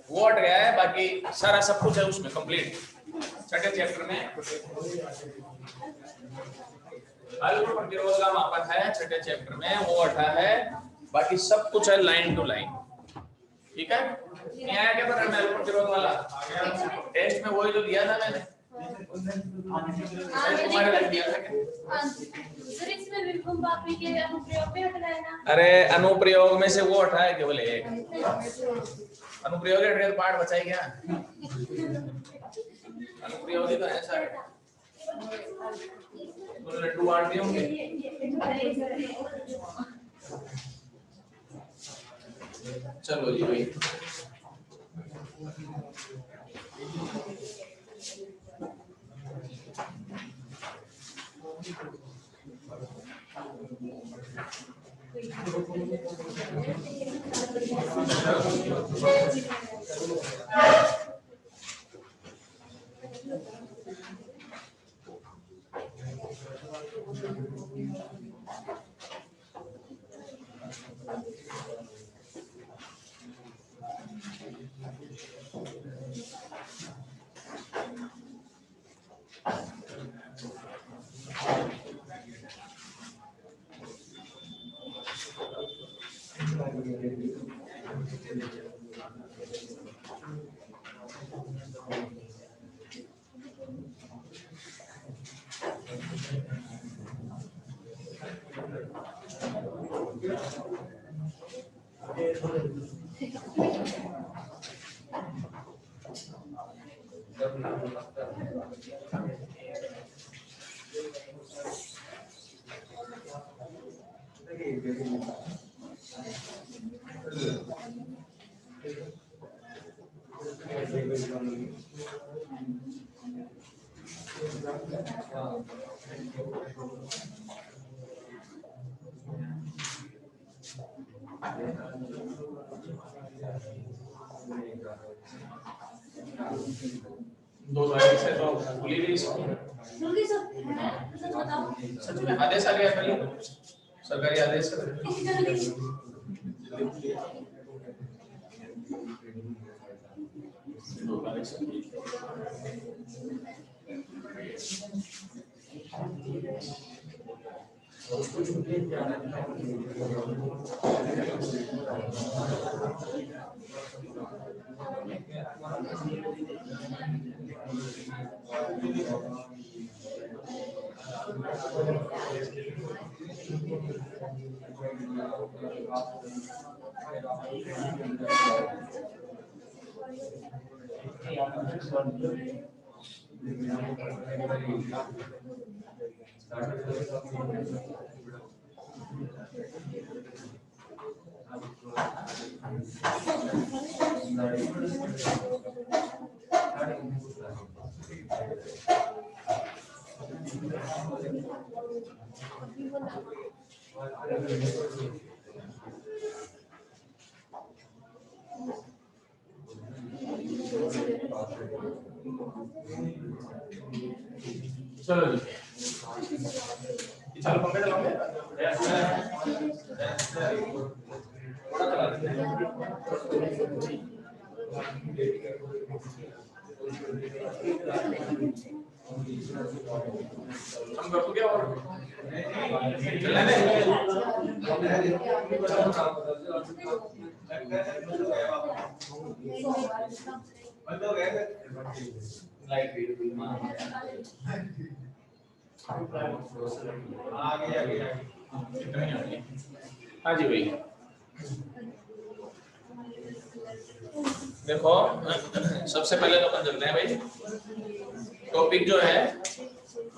वो हट गया है, बाकी सारा सब कुछ है उसमें कंप्लीट। छठे चैप्टर में अल्प प्रतिरोध का मापक है, छठे चैप्टर में वो हटा है, बाकी सब कुछ है लाइन टू लाइन। ठीक है, नहीं आया क्या पता मैं अल्प प्रतिरोध वाला टेस्ट में वही जो दिया था मैंने, तुम्हारे लग दिया था क्या? सर इसमें विभम बापी के अनुप्रयोग भी हट गए ना। अरे अनुप्रयोग में से वो हटा है केवल एक, अनुप्रयोग हट गया तो पाठ बचा ही क्या? अनुप्रयोग ही तो है सारे, तो लड्डू बांट दिए होंगे। चलो जी भाई, दो तारीख से तो खुली गई जल्दी सच बताओ। सच में आदेश आ गया कल, सरकारी आदेश दो तारीख से। चलो जी, चलो पंखे चलाओगे? थोड़ा चला देते हैं। हम कर क्या और चलने लाइट हाँ जी भाई, देखो सबसे पहले तो अपन चलते हैं भाई, टॉपिक जो है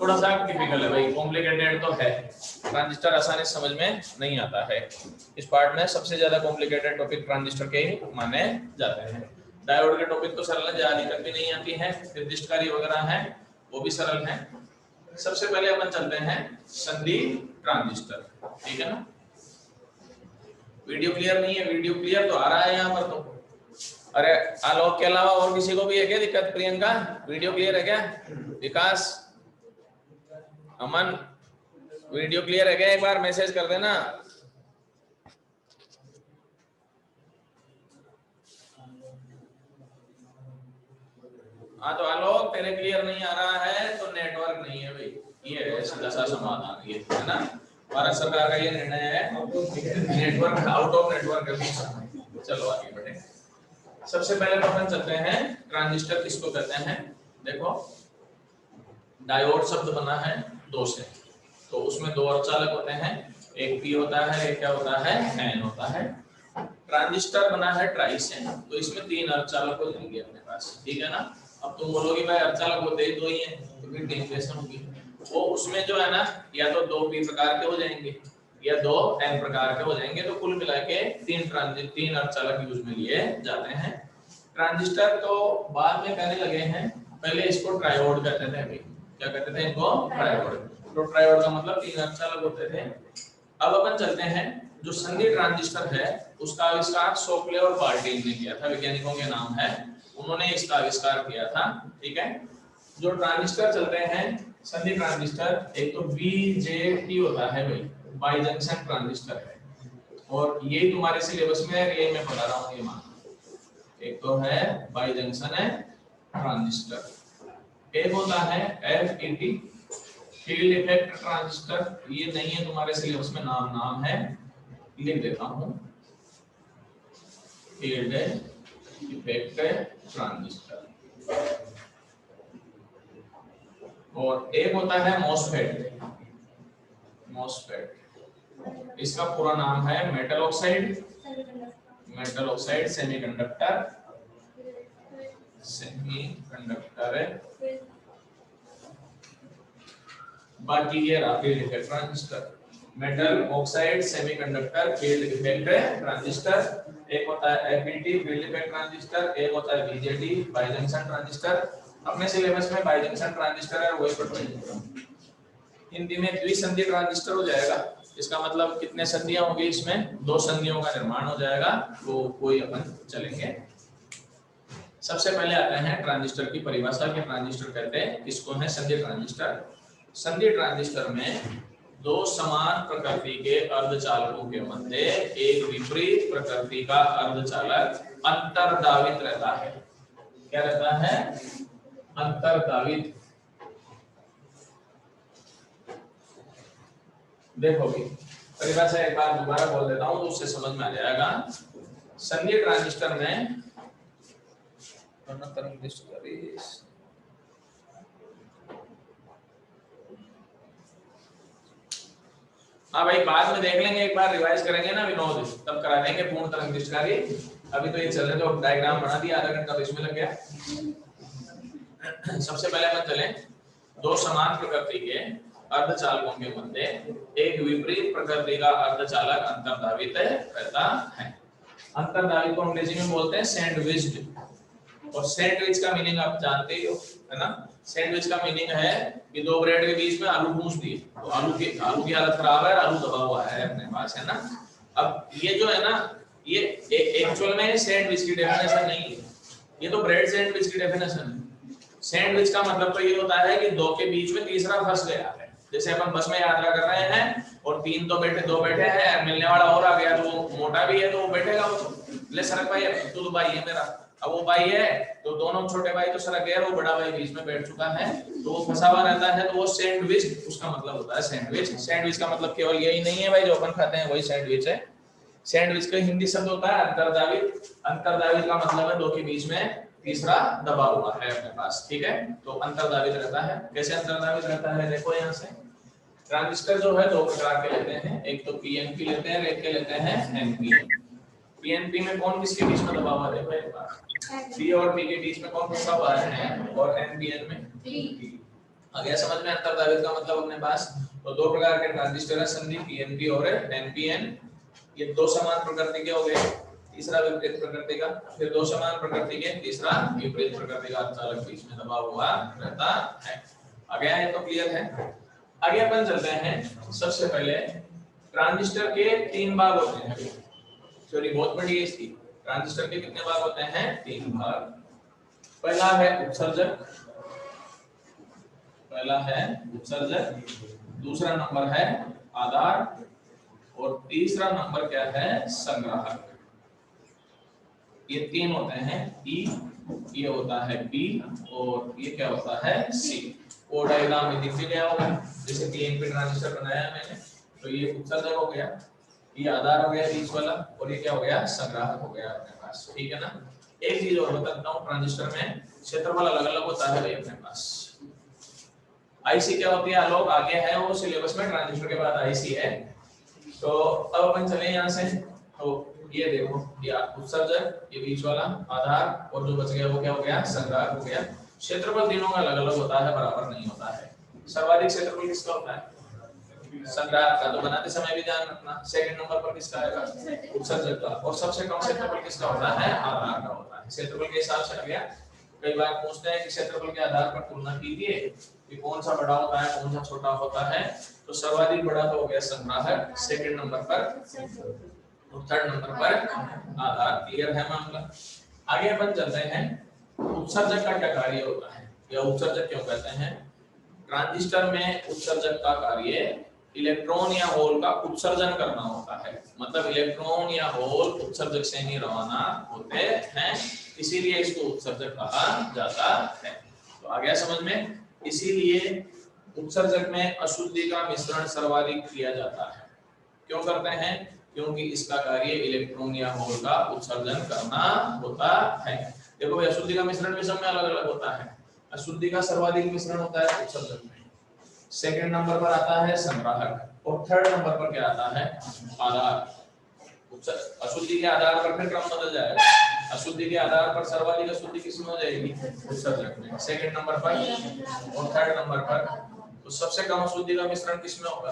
थोड़ा सा टिपिकल है भाई, कॉम्प्लिकेटेड तो है, ट्रांजिस्टर आसानी से समझ में नहीं आता है। इस पार्ट में सबसे ज्यादा कॉम्प्लिकेटेड टॉपिक ट्रांजिस्टर के ही माने जाते हैं। डायोड के टॉपिक तो सरल है, ज्यादा दिक्कत भी नहीं आती है, निर्दिष्टकारी वगैरह है वो भी सरल है। सबसे पहले अपन चलते हैं संधि ट्रांजिस्टर, ठीक है ना। वीडियो क्लियर नहीं है? वीडियो क्लियर तो आ रहा है यहाँ पर तो। अरे आलोक के अलावा और किसी को भी है क्या दिक्कत? प्रियंका वीडियो क्लियर है क्या? विकास, अमन वीडियो क्लियर है क्या? एक बार मैसेज कर देना। हाँ तो आलोक तेरे क्लियर नहीं आ रहा है तो नेटवर्क नहीं है भाई, ये है सीधा सा समाधान, ये है ना। भारत सरकार का ये निर्णय है, नेटवर्क आउट ऑफ नेटवर्क है। चलो आगे बढ़े। सबसे पहले तो अपन चलते हैं ट्रांजिस्टर किसको कहते हैं। देखो डायोड शब्द बना है दो से, तो उसमें दो अर्धचालक होते हैं, एक पी होता है, एक क्या होता है, एन होता है। ट्रांजिस्टर बना है ट्राई से, तो इसमें तीन अर्धचालक हो जाएंगे अपने पास, ठीक है ना। अब तुम बोलोगे भाई अर्धचालक होते ही दो ही हैं, तो फिर डेरिवेशन होगी। वो उसमें जो है ना, या तो दो पी प्रकार के हो जाएंगे या दो एन प्रकार के हो जाएंगे, तो कुल मिला के तीन अर्धचालक यूज में लिए जाते हैं। ट्रांजिस्टर तो बाद में कहने लगे हैं, पहले इसको ट्रायोड कहते थे भाई। क्या कहते थे इनको? ट्रायोड। तो ट्रायोड का मतलब तीन अर्धचालक होते थे। अब अपन चलते हैं, जो संधि ट्रांजिस्टर है उसका आविष्कार सोक्ले और बाल्टिन ने किया था, वैज्ञानिकों के नाम है, उन्होंने इसका आविष्कार किया था, ठीक है। जो ट्रांजिस्टर चलते हैं संधि ट्रांजिस्टर, एक तो बीजेटी होता है भाई, बाई जंक्शन ट्रांजिस्टर है, और ये तुम्हारे सिलेबस में है, ये मैं पढ़ा रहा हूँ, ये मान। एक तो है बाई जंक्शन है ट्रांजिस्टर, एक होता है एफईटी फील्ड इफेक्ट ट्रांजिस्टर, ये नहीं है तुम्हारे सिलेबस में, नाम है, लिख देता हूं, फील्ड इफेक्ट ट्रांजिस्टर। और एक होता है मॉसफेट, इसका पूरा नाम है मेटल ऑक्साइड सेमीकंडक्टर बाकी ये field effect transistor, metal oxide semiconductor field effect transistor. एक होता है एफईटी फील्ड इफेक्ट ट्रांजिस्टर, एक होता है बीजेटी बाई जंक्शन ट्रांजिस्टर। अपने सिलेबस में बाई जंक्शन ट्रांजिस्टर है, वही पढ़ रहे। हिंदी में द्विसंधि ट्रांजिस्टर हो जाएगा। इसका मतलब कितने संधियां होंगी इसमें? दो संधियों का निर्माण हो जाएगा, वो कोई अपन चलेंगे। सबसे पहले आते हैं ट्रांजिस्टर की परिभाषा कि ट्रांजिस्टर कहते हैं किसको है? संधि ट्रांजिस्टर। संधि ट्रांजिस्टर में दो समान प्रकृति के अर्धचालकों के मध्य एक विपरीत प्रकृति का अर्धचालक अंतर्दावित रहता है। क्या रहता है? अंतर्दावित। देखो भी परिभाषा एक बार दोबारा बोल देता हूं तो उससे समझ में आ जाएगा। संधि ट्रांजिस्टर में हाँ भाई, बाद में देख लेंगे, एक बार रिवाइज करेंगे ना विनोद, तब करा देंगे पूर्ण तरंग दृष्टिकारी। अभी तो ये चल रहे, तो डायग्राम बना दिया, आधा घंटा तो इसमें लग गया। सबसे पहले अपन चले, दो समान प्रकृति के अर्धचालकों के मध्य एक विपरीत प्रकृति का अर्धचालक अंतर्धावित रहता है। अंतर्धावित को अंग्रेजी में बोलते हैं सैंडविच्ड, और सैंडविच का मीनिंग आप जानते ही हो, है ना। सैंडविच का मीनिंग है कि दो ब्रेड के बीच में आलू भूंस दिए, तो आलू की हालत खराब है, आलू दबा हुआ है अपने पास, है ना। अब ये जो है ना, ये एक्चुअल में सैंडविच की डेफिनेशन नहीं है, ये तो ब्रेड सैंडविच की डेफिनेशन है। सैंडविच का मतलब तो ये होता है कि दो के बीच में तीसरा फंस गया है। जैसे अपन बस में यात्रा कर रहे हैं और तीन तो दो बैठे हैं, मिलने वाला और आ गया, तो वो मोटा भी है तो वो बैठेगा, वो ले सरक भाई, तू तो भाई है मेरा, अब वो भाई है तो दोनों छोटे भाई तो सरक गए, वो बड़ा भाई बीच में बैठ चुका है, तो वो फंसा हुआ रहता है, तो वो सैंडविच उसका मतलब होता है। सैंडविच, सैंडविच का मतलब केवल यही नहीं है भाई, जो अपन खाते हैं वही सैंडविच है। सैंडविच का हिंदी शब्द होता है अंतर्दावित। अंतर्दावित का मतलब है दो के बीच में तीसरा दबा हुआ है अपने पास, ठीक है, तो अंतर्दावित रहता है। कैसे अंतर्दावित रहता है? देखो यहाँ से, ट्रांजिस्टर जो है दो प्रकार के लेते हैं, एक तो पीएनपी लेते हैं, एक के लेते हैं एनपीएन। पीएनपी में कौन किसके बीच में दबा हुआ है? देखो एक बार, पी और पी के बीच में कौन फंसा हुआ है, और एनपीएन में पी। आ गया समझ में अंतर्दावित का मतलब अपने पास? तो दो प्रकार के ट्रांजिस्टर है, संधि पीएनपी और एनपीएन। ये दो समान प्रकृति के हो गए, तीसरा विपरीत प्रकृति का, फिर दो समान प्रकृति के, तीसरा विपरीत प्रकृति का अर्धचालक बीच में दबा हुआ रहता है। आ गया, ये तो क्लियर है। आगे अपन चलते हैं। सबसे पहले ट्रांजिस्टर के तीन भाग होते हैं, थ्योरी बहुत बड़ी है इसकी। ट्रांजिस्टर के कितने भाग होते हैं? तीन भाग। पहला है उत्सर्जक, दूसरा नंबर है आधार, और तीसरा नंबर क्या है? संग्राहक। ये तीन होते हैं ई, ये होता है बी और ये क्या होता है सी। वो डायग्राम में दिख भी गया होगा, जैसे पीएनपी ट्रांजिस्टर बनाया है मैंने, तो ये उत्सर्जक हो गया, ये आधार हो गया बीच वाला, और ये क्या हो गया संग्राहक हो गया अपने पास। ठीक है ना। एक चीज और बताता हूँ, ट्रांजिस्टर में क्षेत्रफल अलग अलग होता है भाई अपने पास। आईसी क्या होती है, आलोक आगे है वो सिलेबस में, ट्रांजिस्टर के बाद आईसी है। तो अब अपन चले यहाँ से, तो ये देखो ये उत्सर्जक, ये बीच वाला आधार, और जो बच गया वो क्या हो गया संग्राहक हो गया। क्षेत्रफल तीनों का अलग अलग होता है, बराबर नहीं होता है। सर्वाधिक क्षेत्रफल किसका होता है, संग्राहक का, तो बनाते समय भी ध्यान रखना। सेकंड नंबर पर किसका आएगा, उत्सर्जक का, और सबसे कम क्षेत्रफल किसका होता है, आधार का होता है। क्षेत्रफल के हिसाब से आ गया। कई बार पूछते हैं कि क्षेत्रफल के आधार पर तुलना कीजिए कि कौन सा बड़ा होता है कौन सा छोटा होता है, तो सर्वाधिक बड़ा तो हो गया संग्राहक, सेकंड नंबर पर और थर्ड नंबर पर आधार। क्लियर है मामला। आगे अपन चलते हैं, उत्सर्जक का क्या कार्य होता है, या उत्सर्जक क्यों कहते हैं। ट्रांजिस्टर में उत्सर्जक का कार्य इलेक्ट्रॉन या होल का उत्सर्जन करना होता है, मतलब इलेक्ट्रॉन या होल उत्सर्जक से ही रवाना होते हैं, इसीलिए इसको उत्सर्जक कहा जाता है। तो आ गया समझ में। इसीलिए उत्सर्जक में अशुद्धि का मिश्रण सर्वाधिक किया जाता है। क्यों करते हैं, क्योंकि इसका कार्य इलेक्ट्रॉन या होल का उत्सर्जन करना होता है। देखो भाई अशुद्धि का मिश्रण भी सब में अलग अलग होता है। अशुद्धि का सर्वाधिक मिश्रण होता है उत्सर्जक में, सेकंड नंबर पर आता है संग्राहक, और थर्ड नंबर पर क्या आता है आधार। अशुद्धि के आधार पर फिर क्रम बदल जाएगा। अशुद्धि के आधार पर सर्वाधिक अशुद्धि किसमें हो जाएगी, उत्सर्जक में, सेकंड नंबर पर और थर्ड नंबर पर। तो सबसे कम अशुद्धि का मिश्रण किसमें होगा,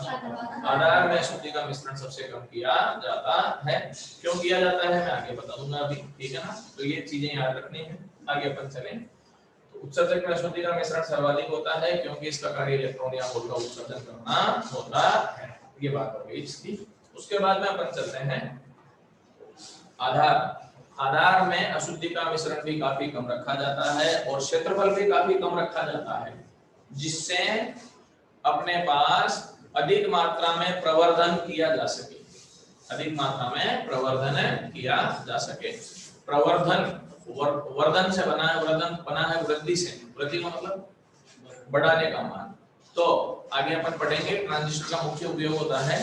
आधार में अशुद्धि का मिश्रण सबसे कम किया जाता है। क्यों किया जाता है मैं आगे बता दूंगा अभी, ठीक है ना। तो ये चीजें याद रखनी है। आगे अपन चलें, तो उत्सर्जक में अशुद्धि का मिश्रण सर्वाधिक होता है क्योंकि इसका कार्य इलेक्ट्रॉन या होल का उत्सर्जन करना होता है। ये बात हो गई इसकी। उसके बाद में अपन चलते हैं आधार। आधार में अशुद्धि का मिश्रण भी काफी कम रखा जाता है और क्षेत्रफल भी काफी कम रखा जाता है, जिससे अपने पास अधिक मात्रा में प्रवर्धन किया जा सके, अधिक मात्रा में प्रवर्धन किया जा सके। प्रवर्धन वर्धन से बना है, वर्धन बना है वृद्धि से, वृद्धि का मतलब बढ़ाने का मान। तो आगे अपन पढ़ेंगे ट्रांजिस्टर का मुख्य उपयोग होता है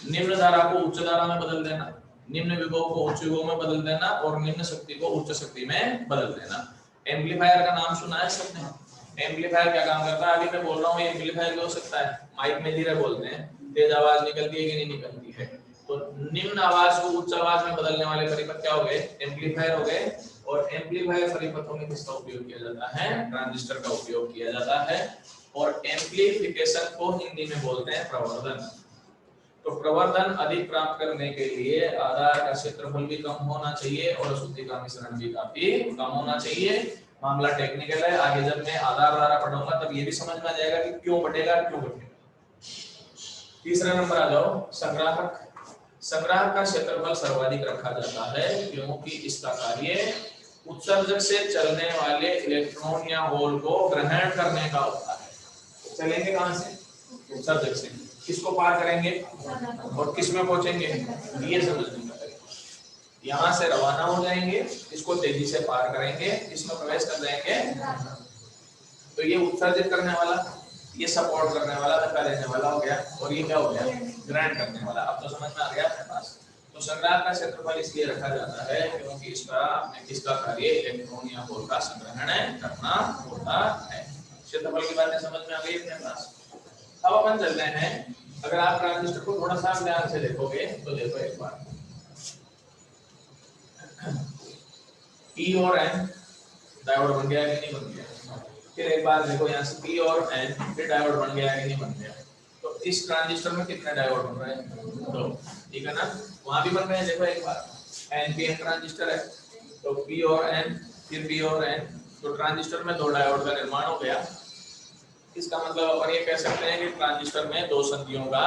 निम्न धारा को उच्च धारा में बदल देना, निम्न विभव को उच्च विभव में बदल देना और निम्न शक्ति को उच्च शक्ति में बदल देना। एम्पलीफायर का नाम सुना है सबने। एम्पलीफायर क्या काम करता है, अभी मैं बोल रहा हूँ एम्पलीफायर क्या हो सकता है, माइक में धीरे बोलते हैं, तेज आवाज निकलती है कि नहीं निकलती है। तो निम्न आवाज को उच्च आवाज में बदलने वाले परिपथ क्या हो गए, एम्पलीफायर हो गए। और एम्पलीफायर परिपथों में किसका उपयोग किया जाता है, ट्रांजिस्टर का उपयोग किया जाता है। और एम्पलीफिकेशन को हिंदी में बोलते हैं प्रवर्धन। तो प्रवर्धन अधिक प्राप्त करने के लिए आधार का क्षेत्रफल भी कम होना चाहिए और अशुद्धि का मिश्रण भी काफी कम होना चाहिए। मामला टेक्निकल है, आगे जब मैं आधार धारा पढ़ूंगा तब ये भी समझ में आ जाएगा कि क्यों बढ़ेगा क्यों घटेगा। तीसरा नंबर आ जाओ संग्राहक। संग्राहक का क्षेत्रफल सर्वाधिक रखा जाता है क्योंकि इसका कार्य उत्सर्जक से चलने वाले इलेक्ट्रॉन या होल को ग्रहण करने का होता है। चलेंगे कहां से, उत्सर्जक से, किसको पार करेंगे और किस में पहुंचेंगे, ये समझने का तरीका। यहाँ से रवाना हो जाएंगे, इसको तेजी से पार करेंगे, इसमें प्रवेश कर जाएंगे। तो ये उत्सर्जित करने वाला, ये सपोर्ट करने वाला, धक्का देने वाला हो गया, और ये क्या हो गया, ग्रहण करने वाला। अब तो समझ में आ गया अपने पास। तो संग्राहक का क्षेत्रफल इसलिए रखा जाता है क्योंकि इसका कार्य इलेक्ट्रॉन या होल का संग्रहण करना होता है। क्षेत्रफल की बातें समझ में आ गई अपने पास। अब अपन चलते हैं, अगर आप ट्रांजिस्टर को थोड़ा सा ध्यान से देखोगे तो देखो एक बार, P और N डायोड बन गया कि नहीं बन गया। फिर एक बार देखो यहाँ से P और N फिर डायोड बन गया कि नहीं बन गया। तो इस ट्रांजिस्टर में कितने डायोड बन रहे हैं, दो, ठीक है ना। वहां भी बन रहे हैं, देखो एक बार NPN ट्रांजिस्टर है, तो P और N फिर P और N, तो ट्रांजिस्टर में दो डायोड का निर्माण हो गया। इसका मतलब अपन ये कह सकते हैं कि ट्रांजिस्टर में दो संधियों का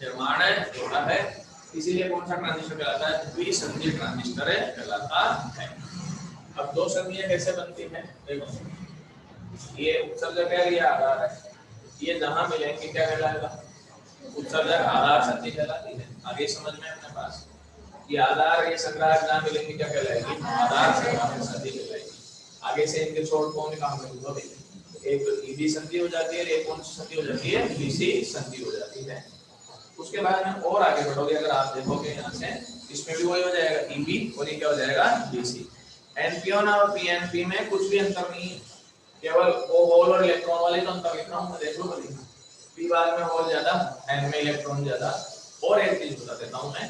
निर्माण होता है, इसीलिए कौन सा ट्रांजिस्टर कहलाता है, द्विसंधि ट्रांजिस्टर कहलाता है। अब दो संधियां कैसे बनती हैं, देखो ये उत्सर्जक है, ये आधार है, ये जहां मिलेंगे क्या कहलाएगा, उत्सर्जक आधार संधि कहलाती है। आगे समझ में अपने पास। ये आधार ये संग्राहक जहाँ मिलेंगे क्या कहलाएगी, आधार संग्राहक संधि कहलाएगी। आगे से इनके शॉर्ट फॉर्म में काम करूंगा भाई, एक ईबी संधि हो जाती है, एक कौन सी संधि हो जाती है, बीसी संधि हो जाती है। उसके बाद में और आगे बढ़ोगे अगर आप देखोगे यहाँ से, इसमें भी वही हो जाएगा ईबी और ये क्या हो जाएगा, बीसी। एनपीओन और पीएनपी में कुछ भी अंतर नहीं है, केवल वो होल और इलेक्ट्रॉन वाले तो अंतर लिख रहा हूँ मैं, देख लो भले पी बार में होल ज्यादा, एन में इलेक्ट्रॉन ज्यादा। और एक चीज बता देता हूँ मैं,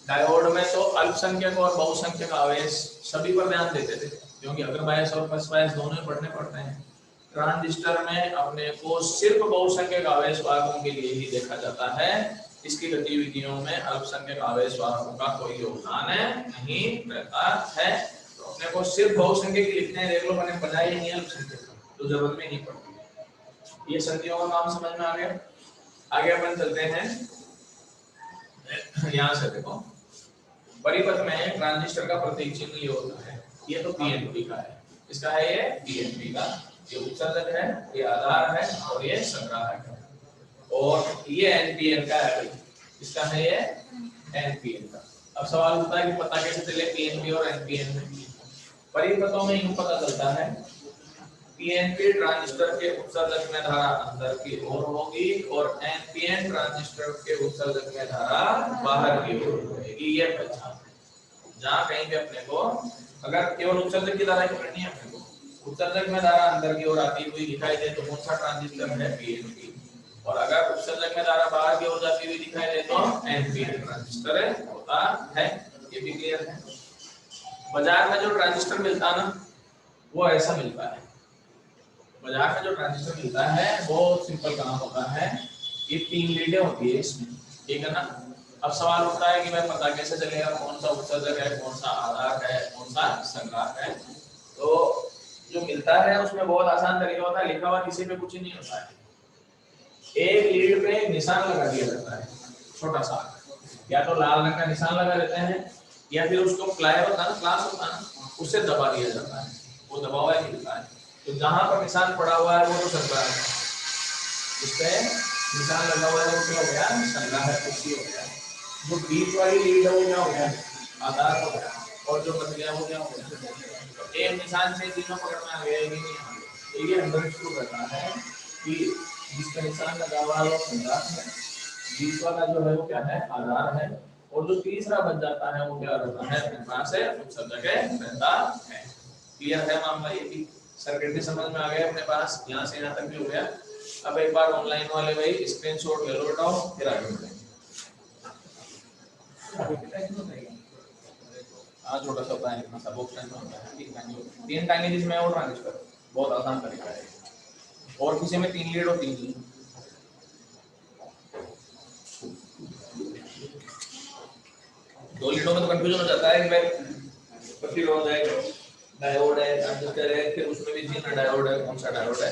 डायोड में तो अल्पसंख्यक और बहुसंख्यक आवेश सभी पर ध्यान देते थे, क्योंकि अग्रबायस और पक्षबायस दोनों ही पढ़ने पड़ते हैं। ट्रांजिस्टर में अपने को सिर्फ बहुसंख्यक आवेश वाहकों के लिए ही देखा जाता है, इसकी गतिविधियों में अल्पसंख्यक आवेश वाहकों का कोई योगदान नहीं रहता है। तो अपने को सिर्फ बहुसंख्यक लिखने देख लो, मैंने बनाया ही नहीं अल्पसंख्यक, तो जरूरत में नहीं पड़ती। ये संधियों का नाम समझ में आ गया। आगे अपन चलते हैं, यहाँ से देखो परिपथ में ट्रांजिस्टर का प्रतीक चिन्ह ये होता है, ये तो पीएनपी का है, इसका है ये पीएनपी का, ये उत्सर्जक है, ये आधार है और ये संग्राहक है। और ये एनपीएन का है भाई, इसका है ये एनपीएन का। अब सवाल होता है कि पता कैसे चले पीएनपी और एनपीएन में। परिपथों में यूं पता चलता है, पीएनपी ट्रांजिस्टर के उत्सर्जक में धारा अंदर की ओर होगी और एनपीएन ट्रांजिस्टर के उत्सर्जक में धारा बाहर की ओर होगी। ये पहचान, जहां कहीं पे अपने को अगर केवल उत्सर्जक की धारा पकड़नी है, अपने को उत्सर्जक में धारा अंदर की ओर आती हुई दिखाई दे तो कौन सा ट्रांजिस्टर है, पीएनपी। और अगर उत्सर्जक में धारा बाहर की ओर जाती हुई दिखाई दे तो एनपीएन ट्रांजिस्टर होता है। ये भी क्लियर है। बाजार में जो ट्रांजिस्टर मिलता है ना, वो ऐसा मिलता है। बाजार में जो ट्रांजिस्टर मिलता है वो सिंपल काम होता है, ये 3 लीडें होती है इसमें, ठीक है ना। अब सवाल उठता है कि भाई पता कैसे चलेगा कौन सा उत्सर्जक है, कौन सा आधार है, कौन सा संग्राहक है। तो जो मिलता है उसमें बहुत आसान तरीका होता है, लिखा हुआ किसी पे कुछ ही नहीं होता है। एक लीड पे निशान लगा दिया जाता है छोटा सा, या तो लाल रंग का निशान लगा देते हैं या फिर उसको प्लाई होता है ना, ग्लास होता है ना, उससे दबा दिया जाता है, वो दबा हुआ मिलता है। तो जहां पर निशान पड़ा हुआ है वो तो संग्राहक है, इस पे निशान लगा हुआ है वो क्या हो गया, संग्राहक कुर्सी हो गया। जो बीच वाली लीड है वो क्या हो गया, आधार हो गया, और जो बच गया वो क्या हो गया, तो एक निशान से तीनों पकड़ में आ गया, ये नहीं आ गया। तो ये अंदर शुरू करता है कि जिसका निशान लगा हुआ है वो संग्राहक है, बीच वाला जो है वो क्या है, आधार है, और जो तीसरा बच जाता है वो क्या रहता है, अपने पास है उत्सर्जक रहता है। क्लियर है मामला, ये भी सर्किट भी समझ में आ गया अपने पास, यहाँ से यहाँ तक भी हो गया। अब एक बार ऑनलाइन वाले भाई स्क्रीनशॉट ले लो बेटा, फिर आगे बढ़ेंगे। हाँ छोटा सा होता है, इतना सा बॉक्स टाइम होता है, 3 टाइम जिसमें और ट्रांजिस्टर, बहुत आसान तरीका है। और किसी में 3 लीड और 3 लीड, दो लीडों में तो कंफ्यूजन हो जाता है कि भाई प्रतिरोध है, डायोड है, ट्रांजिस्टर है, फिर उसमें भी 3 डायोड है, कौन सा डायोड है।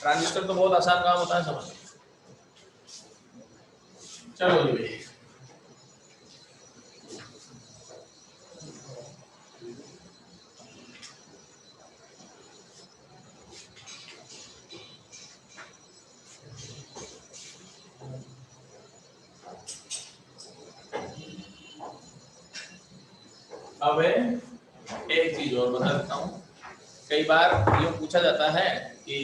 ट्रांजिस्टर तो बहुत आसान काम होता है समझ। चलो जी भाई, अब एक चीज और बता देता हूँ। कई बार ये पूछा जाता है कि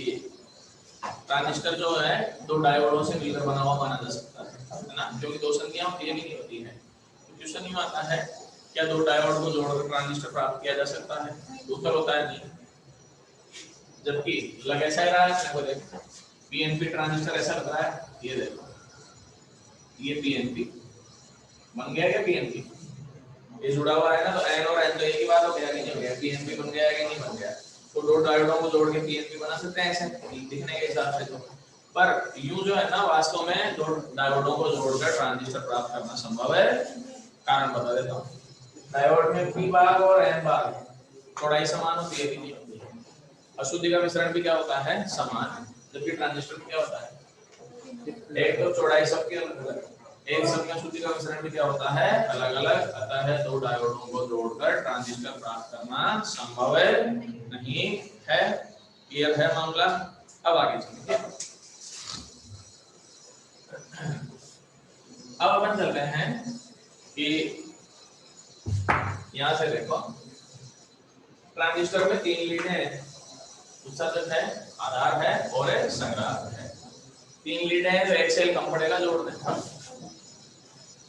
ट्रांजिस्टर जो है 2 डायोडों से मिलकर बना हुआ माना जा सकता है ना, क्योंकि 2 संख्याओं की नहीं होती है। तो क्वेश्चन ये आता है, क्या 2 डायोड को जोड़कर ट्रांजिस्टर प्राप्त किया जा सकता है? उत्तर होता है नहीं। जबकि लग ऐसा ही रहा है, पीएनपी ट्रांजिस्टर ऐसा लग रहा है, ये देखो, ये पीएनपी बन गया क्या, पीएनपी ये जुड़ा हुआ है ना, तो एन और एन तो एक ही बात हो गया कि नहीं हो गया, पीएनपी बन गया कि नहीं बन गया। तो 2 डायोडों को जोड़ के पीएनपी बना सकते हैं ऐसे दिखने के हिसाब से तो, पर यूं जो है ना वास्तव में 2 डायोडों को जोड़कर ट्रांजिस्टर प्राप्त करना संभव है। कारण बता देता हूं। डायोड में पी भाग और एन भाग चौड़ाई समान होती है कि नहीं होती है, अशुद्धि का मिश्रण भी क्या होता है, समान। जबकि ट्रांजिस्टर में क्या होता है, एक तो चौड़ाई सबकी अलग अलग, एक समय अशुद्धि का मिश्रण भी क्या होता है, अलग अलग। अतः 2 डायोडों को जोड़कर ट्रांजिस्टर प्राप्त करना संभव नहीं है। क्लियर है मामला। अब आगे चलते हैं। अब अपन चलते हैं कि यहां से देखो ट्रांजिस्टर में 3 लीडें हैं, उत्सर्जक है, आधार है और एक संग्राहक है। 3 लीडें हैं तो एक सेल कम पड़ेगा जोड़ने,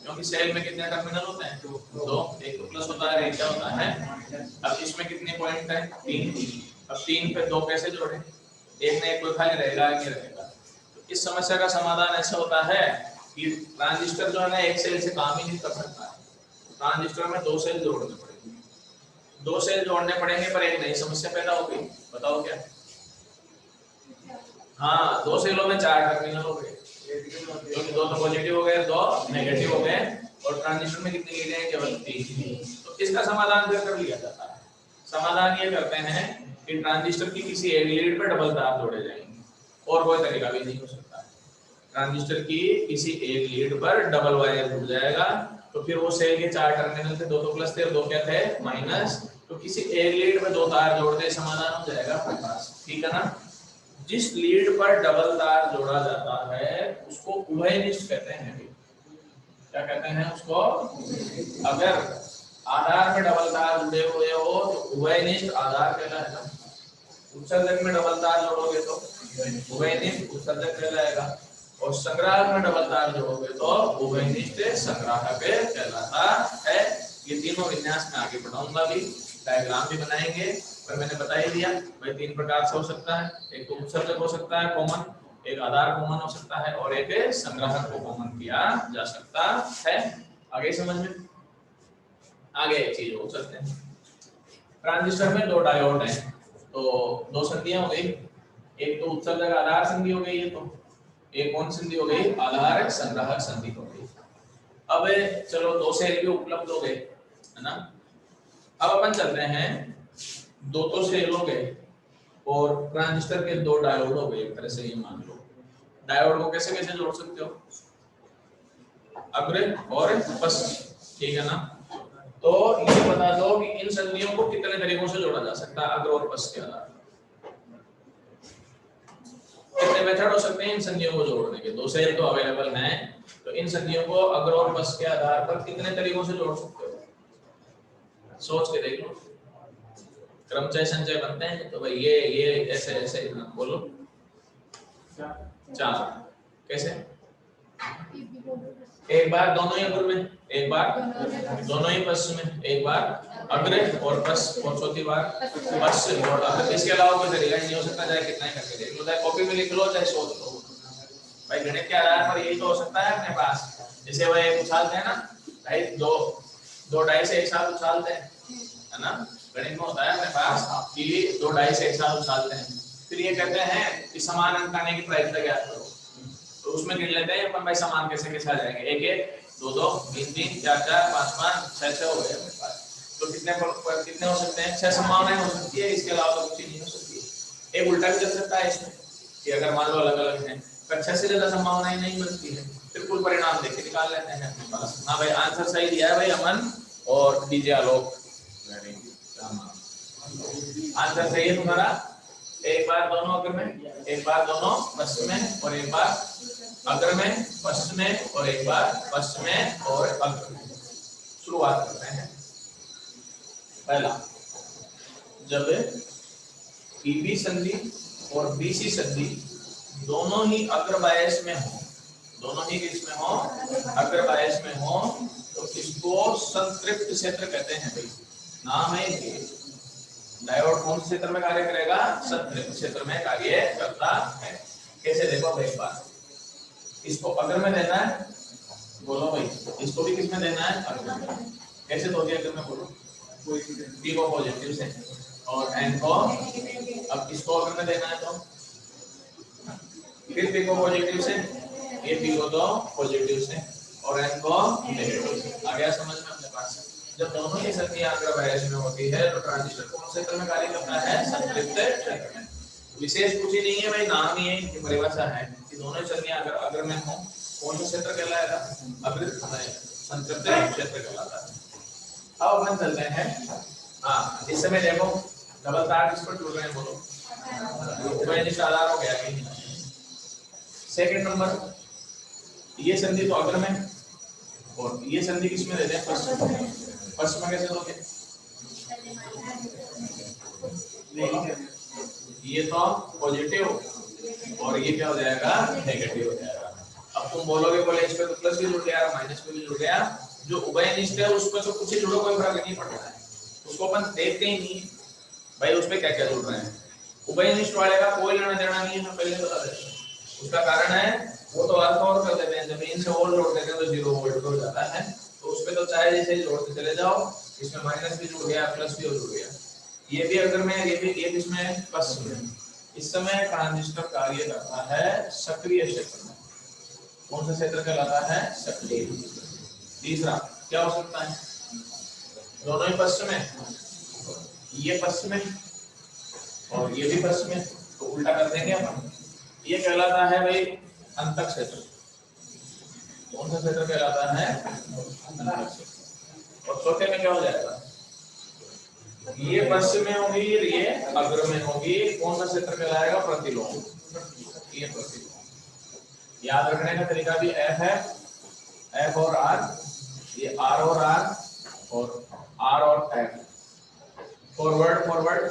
क्योंकि सेल में कितने टर्मिनल होते हैं? 2, एक तो प्लस होता है, एक क्या होता है? अब इसमें कितने पॉइंट हैं? 3। अब 3 पे 2 कैसे जोड़े? एक ने एक को खाली रहेगा, एक ही रहेगा। तो इस समस्या का समाधान ऐसा होता है कि ट्रांजिस्टर जो है ना एक सेल से काम ही नहीं कर सकता है, ट्रांजिस्टर में 2 सेल जोड़ने पड़ेंगे। 2 सेल जोड़ने पड़ेंगे पर एक नई समस्या पैदा हो गई, बताओ क्या? हाँ, 2 सेलों में 4 टर्मिनल हो गए, क्योंकि 2 तो पॉजिटिव हो गए, 2 नेगेटिव हो गए, और ट्रांजिस्टर में कितनी लीडें हैं? केवल 3। तो इसका समाधान फिर कर लिया जाता है। समाधान ये करते हैं कि ट्रांजिस्टर की किसी एक लीड पर डबल तार जोड़े जाएंगे, और कोई तरीका भी नहीं हो सकता। ट्रांजिस्टर की किसी एक लीड पर डबल वायर जुड़ जाएगा, तो फिर वो सेल के 4 टर्मिनल थे, 2 तो प्लस थे और 2 क्या थे? माइनस। तो किसी एक लीड में 2 तार जोड़ दे, समाधान हो जाएगा अपने पास, ठीक है ना? जिस लीड पर डबल तार जोड़ा जाता है उसको उभयनिष्ठ कहते हैं। क्या कहते हैं उसको? अगर आधार में डबल तार जुड़े हुए हो तो उभयनिष्ठ आधार कहलाएगा, उत्सर्जक में डबल तार जोड़ोगे तो उभयनिष्ठ उत्सर्जक कहलाएगा, और संग्राहक में डबल तार जोड़ोगे तो उभयनिष्ठ संग्राहक कहलाता है। ये तीनों विन्यास में आगे बढ़ाऊंगा, भी डायग्राम भी बनाएंगे, पर मैंने बता ही दिया भाई 3 प्रकार से हो सकता है। एक तो उत्सर्जक हो सकता है कॉमन, एक आधार कॉमन हो सकता है, और एक संग्राहक को कॉमन किया जा सकता है। आगे समझ में? आगे एक चीज हो सकते हैं, ट्रांजिस्टर में 2 डायोड हैं, तो 2 संधियां हो गई, एक तो उत्सर्जक आधार संधि हो गई, ये तो एक कौन संधि हो गई? आधार संग्राहक संधि हो गई। अब चलो 2 सेल भी उपलब्ध हो गए, है ना? अब अपन चलते हैं, 2 तो सेल हो गए और ट्रांजिस्टर के 2 डायोड हो गए, एक तरह से ये मान लो। डायोड को कैसे कैसे जोड़ सकते हो? अग्र और पश्च, ठीक है ना? तो ये बता दो कि इन संधियों को कितने तरीकों से जोड़ा जा सकता है अग्र और पश्च के आधार पर? कितने मेथड हो सकते हैं इन संधियों को जोड़ने के? 2 सेल तो अवेलेबल हैं, तो इन संधियों को अग्र और पश्च के आधार पर कितने तरीकों से जोड़ सकते हो? सोच के देख लो। क्रमचय संचय बनते हैं तो भाई ये ऐसे ऐसे बोलो। 4 कैसे? एक बार दोनों ही अग्र में, एक बार दोनों ही पश्च में, एक बार अग्र और पश्च, और चौथी बार पश्च और अग्र। इसके अलावा कोई तरीका नहीं हो सकता, चाहे कितना ही करके देख लो, चाहे कॉपी में लिख लो, चाहे सोच लो। भाई गणित के आधार पर यही तो हो सकता है अपने पास। जैसे भाई उछालते हैं ना भाई, दो डाई से एक साथ उछालते हैं, है ना? गणित में होता है अपने पास कि 2 डाई से एक साथ उछालते हैं, फिर ये कहते हैं कि समान अंक आने की प्रायिकता ज्ञात करो, तो उसमें गिन लेते हैं अपन भाई समान कैसे कैसे आ जाएंगे। 1 1 2 2 3 3 4 4 5 5 6 6 हो गए अपने पास। तो कितने हो सकते हैं? 6 संभावनाएं हो सकती है, इसके अलावा तो कुछ नहीं हो सकती है। एक उल्टा भी चल सकता है इसमें कि अगर मान लो अलग अलग हैं पर 6 से ज्यादा संभावनाएं नहीं बनती है, फिर कुल परिणाम देख के निकाल लेते हैं अपने पास। हाँ भाई आंसर सही दिया है भाई अमन और डीजे आलोक, आंसर सही है तुम्हारा। एक बार दोनों अग्र में, एक बार दोनों पश्चिम में, और एक बार अग्र में पश्चिम में, और एक बार पश्चिम में और अग्र में। शुरुआत करते हैं। पहला, जब ईबी संधि और बीसी संधि दोनों ही अग्र बायस में हो, दोनों ही किसमें हो? अग्र बायस में हो, तो इसको संतृप्त क्षेत्र कहते हैं भाई। नाम है ये। डायोड कौन से क्षेत्र में कार्य करेगा? संतृप्त क्षेत्र में कार्य करता है। कैसे देखो भाई, एक बार इसको अग्र में देना है, बोलो भाई, इसको भी किसमें देना है? अग्र में। कैसे दोगे अग्र में? बोलो, पी को पॉजिटिव से और एन को, अब इसको अग्र में देना है तो फिर पी को पॉजिटिव से, ये पी को तो पॉजिटिव से और एन को नेगेटिव से। आ गया समझ में अपने पास? जब दोनों ही संधियां अग्र बायस में होती है तो ट्रांजिस्टर कौन से क्षेत्र में कार्य करता है? संतृप्त क्षेत्र में। विशेष कुछ ही नहीं है भाई, नाम ही है, इनकी परिभाषा है कि दोनों संधियां अग्र में हो, कौन सा क्षेत्र कहलाएगा? अग्र संतृप्त क्षेत्र कहलाता है। अब अपन चलते हैं, हाँ इस समय देखो डबल तार किस पर जुड़ रहे हैं? बोलो, उभयनिष्ठ आधार हो गया कि? सेकंड नंबर, ये संधि तो अग्र में और ये संधि किसमें दे दें? पश्चिम में। पश्चिम कैसे दोगे? ये तो पॉजिटिव और ये क्या हो जाएगा? नेगेटिव हो जाएगा। अब तुम बोलोगे बोले इस पे तो प्लस भी जुड़ गया माइनस भी जुड़ गया, जो उभयनिष्ठ है उस पे तो कुछ ही जुड़ो, कोई फर्क नहीं पड़ता है, उसको अपन देखते ही नहीं भाई उस पे क्या क्या जुड़ रहे हैं। उभयनिष्ठ वाले का कोई लेना देना नहीं है, मैं पहले बता देता हूं। उसका कारण है वो तो अर्थ और कर देते हैं, जमीन से और जोड़ देते हैं तो 0 वोल्ट हो जाता है, तो उस पे तो चाहे जैसे जोड़ते चले जाओ, इसमें माइनस भी जुड़ गया प्लस भी जुड़ गया। ये भी अगर मैं ये इसमें प्लस में, इस समय ट्रांजिस्टर कार्य करता है सक्रिय क्षेत्र में। कौन सा क्षेत्र कहलाता है? सक्रिय। तीसरा क्या हो सकता है? दोनों ही पश्चिम है, ये पश्चिम है और ये भी पश्चिम है, तो उल्टा कर देंगे अपन। ये कहलाता है भाई अंतः क्षेत्र। कौन सा क्षेत्र कहलाता है? अंतः क्षेत्र। और छोटे में क्या हो जाएगा? ये पश्चिम में होगी, ये अग्र में होगी। कौन सा क्षेत्र कहलाएगा? प्रतिलोम। ये प्रतिलोम। याद रखने का तरीका भी एफ है, एफ और आर, ये आर और आर और F. Forward forward,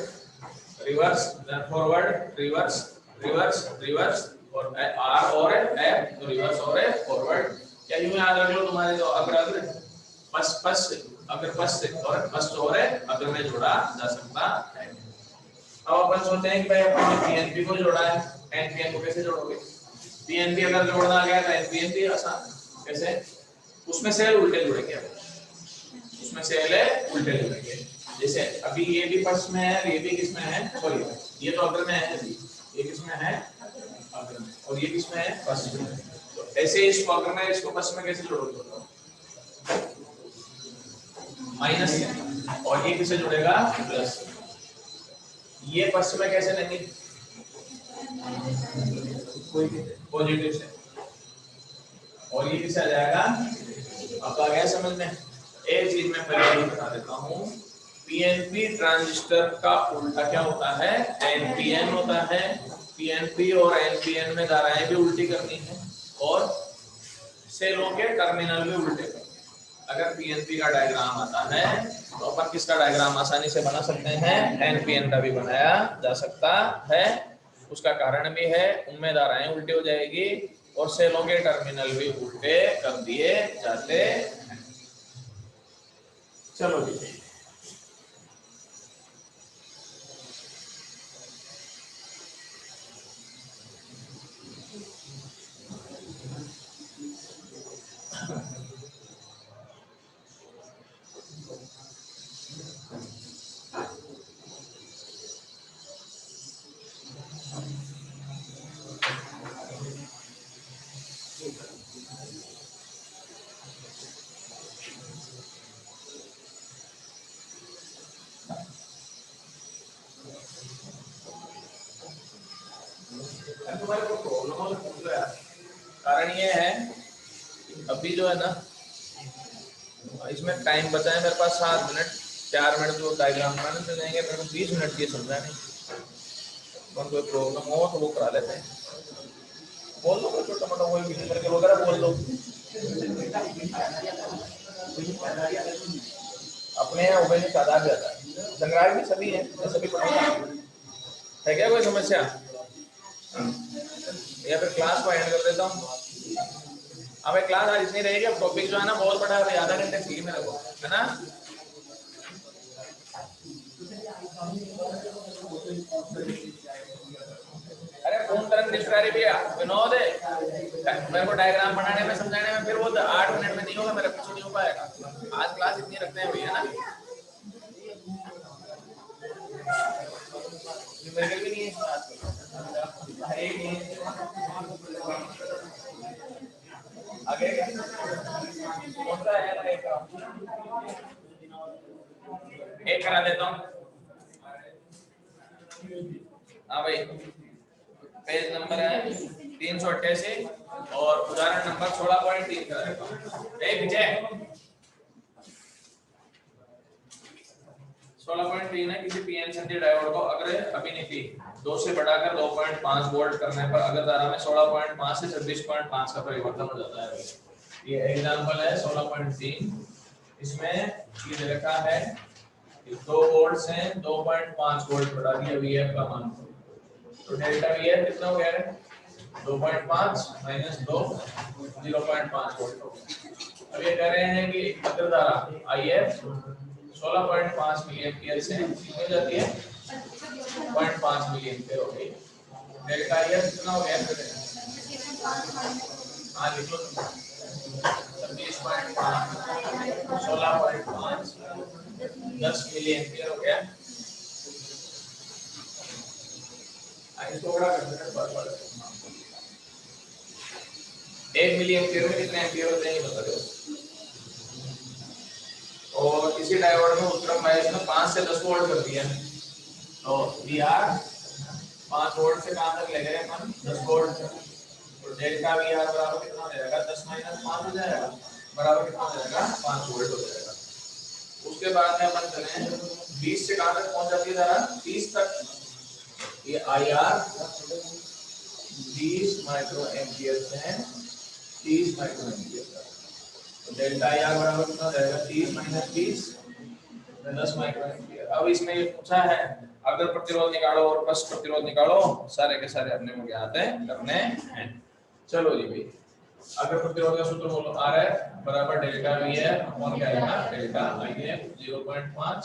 reverse forward, reverse reverse reverse, और आर और एफ, तो रिवर्स और फॉरवर्ड। क्या यूं याद रख लो तुम्हारे जो अग्र पश्च पश्च अगर पश्च और पश्च और अग्र में जोड़ा जा सकता है। अब अपन सोचते हैं कि भाई अपन ने पीएनपी को जोड़ा है, एनपीएन को कैसे जोड़ोगे? पीएनपी अगर जोड़ना गया तो एनपीएन भी आसान, कैसे? उसमें सेल उल्टे जुड़ेंगे, उसमें सेल उल्टे जुड़ेंगे। जैसे अभी ये भी पश्च में है, ये भी किसमें है? सॉरी, ये तो अग्र में है, ये किसमें है? अग्र में, और ये किसमें है? पश्च में। तो ऐसे इसको अग्र में इसको पश्च में कैसे जोड़ोगे? माइनस, और ये किससे जुड़ेगा? प्लस। ये पश्चिम में कैसे लेंगे? पॉजिटिव से, और ये किससे आ जाएगा? अब आ गया समझ में? एक चीज मैं पहले ही बता देता हूँ, पीएनपी ट्रांजिस्टर का उल्टा क्या होता है? एनपीएन होता है। पीएनपी और एनपीएन में धाराएं भी उल्टी करनी है और सेलों के टर्मिनल भी उल्टे करने। अगर पीएनपी का डायग्राम आता है तो अपन किसका डायग्राम आसानी से बना सकते हैं? एनपीएन का भी बनाया जा सकता है। उसका कारण भी है, उनमें धाराएं उल्टी हो जाएगी और सेलों के टर्मिनल भी उल्टे कर दिए जाते हैं। चलो जी, तुम्हारे को प्रॉब्लम हो तो पूछ लो यार। कारण ये है अभी जो है ना, इसमें टाइम बचा है मेरे पास 7 मिनट, 4 मिनट जो डायग्राम बनाने से जाएंगे, मेरे को 20 मिनट ये समझा नहीं। कौन कोई प्रॉब्लम हो तो वो करा लेते हैं। बोल दो छोटा मोटा कोई भी करके वगैरह बोल दो। अपने यहाँ उभय आधार जाता है, संग्राह भी सभी है, सभी पढ़ूंगा। है क्या कोई समस्या? या फिर क्लास को एंड कर देता हूँ। अब क्लास आज इतनी रहेगी, अब टॉपिक जो है ना बहुत बड़ा है, आधा घंटे फ्री में रखो, है ना? अरे फोन तरंग डिस्ट्रारी भैया विनोद, मेरे को डायग्राम बनाने में समझाने में फिर वो 8 मिनट में नहीं होगा, मेरा कुछ नहीं हो पाएगा। आज क्लास इतनी रखते हैं भैया ना, मेरे भी नहीं है आगे कौन सा है? एक करा देता हूँ। हाँ भाई, पेज नंबर है 388 और उदाहरण नंबर 16.3 करा देता हूँ। विजय 16.3 है, किसी पीएन संधि डायोड को अगर अभिनीति 2 से बढ़ाकर 2.5 वोल्ट करने पर अगर धारा में 16.5 से 26.5 का परिवर्तन हो जाता है। ये एग्जांपल है 16.3 इसमें ये दे रखा है 2 वोल्ट हैं, 2.5 वोल्ट बता दिया वीएफ का मान। तो डेल्टा वीएफ कितना हो गया है 2.5 माइनस 2 0.5 वोल्ट हो गया। अब ये कह रहे हैं कि एकत्र धारा आईएफ 16.5 मिली एम्पियर से कितनी हो जाती है 0.5 मिली एम्पियर हो गई। डेल्टा आईएफ कितना हो गया हाँ लिख लो 26.5 16.5 10 मिली एम्पियर हो गया। इसको बड़ा कर देते हैं 1 मिली एम्पियर में कितने एम्पियर होते हैं ये बता दो। और इसी डायोड में उत्तरम बायस में 5 से 10 वोल्ट कर दिया तो वीआर 5 वोल्ट से कहां तक ले गए हम 10 वोल्ट। तो डेल्टा वीआर बराबर कितना हो जाएगा 10 माइनस 5 हो जाएगा बराबर कितना हो जाएगा 5 वोल्ट हो जाएगा। उसके बाद में अपन करें 20 से कहां तक पहुंच जाती है धारा 30 तक। ये आईआर 20 माइक्रो एम्पियर से 30 माइक्रो एम्पियर तक। तो डेल्टा आईआर बराबर कितना हो जाएगा 30 माइनस 20 10 माइक्रो एम्पियर। अब इसमें ये पूछा है अगर प्रतिरोध निकालो और पृष्ठ प्रतिरोध निकालो सारे के सारे अपने को ज्ञात है करने हैं। चलो जी भाई अगर प्रतिरोध का सूत्र बोलो आरएफ बराबर डेल्टा वीएफ अपॉन क्या है डेल्टा आईएफ 0.5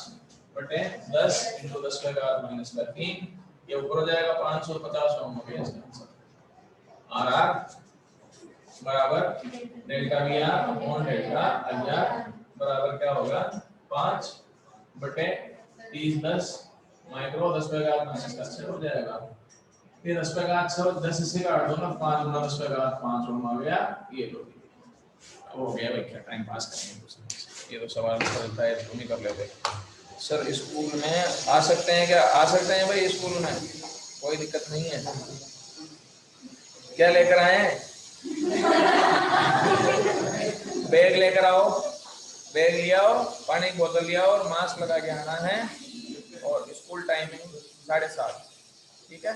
बटे 10 × 10⁻³ ये ऊपर हो जाएगा 550 ओम हो गया इसका आंसर। आरआर बराबर delta VR upon delta IR बराबर क्या होगा 5 बटे 30 10 माइक्रो 10⁻⁶ हो जाएगा। ये 10⁻⁶ से काट दो ना 5 × 10⁻⁵ ओम आ गया ये लो हो गया भाई क्या टाइम पास करेंगे ये तो सवाल चलता है तुम ही कर लेते। सर स्कूल में आ सकते हैं क्या आ सकते हैं भाई स्कूल में कोई दिक्कत नहीं है। क्या लेकर आए हैं बैग लेकर आओ बैग ले आओ पानी की बोतल ले आओ और मास्क लगा के आना है और स्कूल टाइमिंग 7:30 ठीक है।